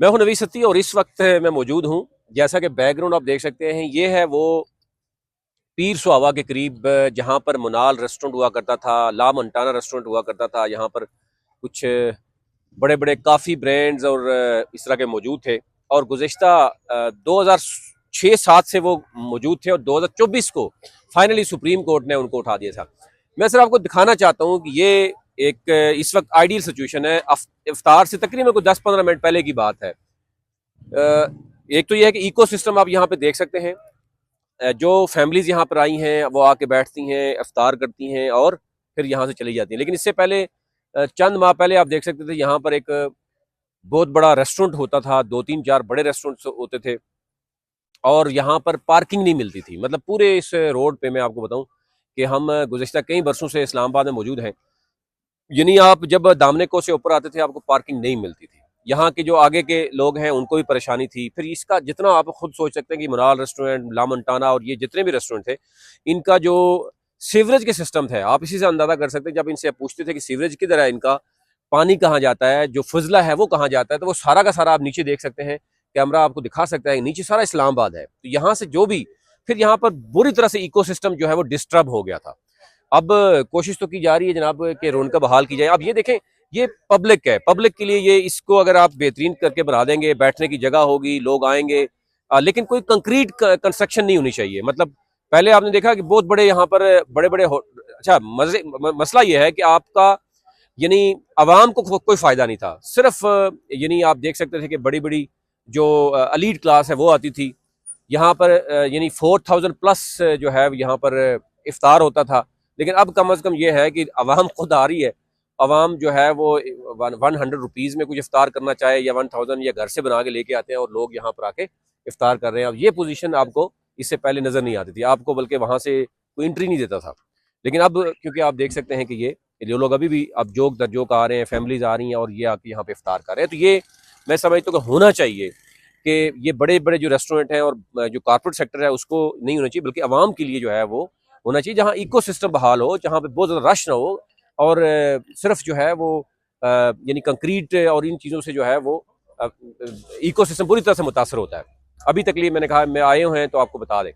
मैं हूं नवी सत्ती और इस वक्त मैं मौजूद हूं। जैसा कि बैकग्राउंड आप देख सकते हैं, ये है वो पीर सुहावा के करीब जहां पर मुनाल रेस्टोरेंट हुआ करता था, ला मंटाना रेस्टोरेंट हुआ करता था। यहाँ पर कुछ बड़े बड़े काफ़ी ब्रांड्स और इस तरह के मौजूद थे। और गुज़िश्ता 2006-07 से वो मौजूद थे और 2024 को फाइनली सुप्रीम कोर्ट ने उनको उठा दिया था। मैं सिर्फ आपको दिखाना चाहता हूँ कि ये एक इस वक्त आइडियल सिचुएशन है। इफ्तार से तकरीबन कोई 10-15 मिनट पहले की बात है। एक तो ये है कि इको सिस्टम आप यहाँ पे देख सकते हैं। जो फैमिलीज यहाँ पर आई हैं वो आके बैठती हैं, इफ्तार करती हैं और फिर यहाँ से चली जाती हैं। लेकिन इससे पहले चंद माह पहले आप देख सकते थे यहाँ पर एक बहुत बड़ा रेस्टोरेंट होता था, 2-3-4 बड़े रेस्टोरेंट्स होते थे और यहाँ पर पार्किंग नहीं मिलती थी। मतलब पूरे इस रोड पे मैं आपको बताऊं कि हम गुज़िश्ता कई बरसों से इस्लामाबाद में मौजूद हैं। यानी आप जब दामने को से ऊपर आते थे आपको पार्किंग नहीं मिलती थी। यहाँ के जो आगे के लोग हैं उनको भी परेशानी थी। फिर इसका जितना आप खुद सोच सकते हैं कि मनाल रेस्टोरेंट, ला मंटाना और ये जितने भी रेस्टोरेंट थे, इनका जो सीवरेज के सिस्टम थे, आप इसी से अंदाजा कर सकते हैं। जब इनसे पूछते थे कि सीवरेज किधर है, इनका पानी कहाँ जाता है, जो फजला है वो कहाँ जाता है, तो वो सारा का सारा आप नीचे देख सकते हैं। कैमरा आपको दिखा सकता है, नीचे सारा इस्लामाबाद है। तो यहाँ से जो भी फिर यहाँ पर बुरी तरह से इकोसिस्टम जो है वो डिस्टर्ब हो गया था। अब कोशिश तो की जा रही है जनाब कि रौनक बहाल की जाए। अब ये देखें, ये पब्लिक है, पब्लिक के लिए ये इसको अगर आप बेहतरीन करके बना देंगे, बैठने की जगह होगी, लोग आएंगे, लेकिन कोई कंक्रीट कंस्ट्रक्शन नहीं होनी चाहिए। मतलब पहले आपने देखा कि बहुत बड़े यहाँ पर बड़े बड़े अच्छा मसला ये है कि आपका यानी आवाम को कोई फायदा नहीं था। सिर्फ यानी आप देख सकते थे कि बड़ी बड़ी जो अलीट क्लास है वो आती थी यहाँ पर। यानी 4000 प्लस जो है यहाँ पर इफ्तार होता था। लेकिन अब कम अज़ कम ये है कि अवाम खुद आ रही है। अवाम जो है वो 100 रुपीज़ में कुछ इफ्तार करना चाहे या 1000 या घर से बना के लेके आते हैं और लोग यहाँ पर आके इफ्तार कर रहे हैं। अब ये पोजीशन आपको इससे पहले नज़र नहीं आती थी आपको, बल्कि वहाँ से कोई एंट्री नहीं देता था। लेकिन अब क्योंकि आप देख सकते हैं कि ये लोग अभी भी अब जोक दर जोक आ रहे हैं, फैमिलीज आ रही हैं और ये आके यहाँ पे इफ्तार कर रहे हैं। तो ये मैं समझता हूँ कि होना चाहिए कि ये बड़े बड़े जो रेस्टोरेंट हैं और जो कॉर्पोरेट सेक्टर है उसको नहीं होना चाहिए, बल्कि आवाम के लिए जो है वो होना चाहिए, जहाँ इको सिस्टम बहाल हो, जहाँ पे बहुत ज़्यादा रश ना हो और सिर्फ जो है वो यानी कंक्रीट और इन चीज़ों से जो है वो इको सिस्टम पूरी तरह से मुतासर होता है। अभी तक लिए मैंने कहा मैं आए हुए हैं तो आपको बता दें।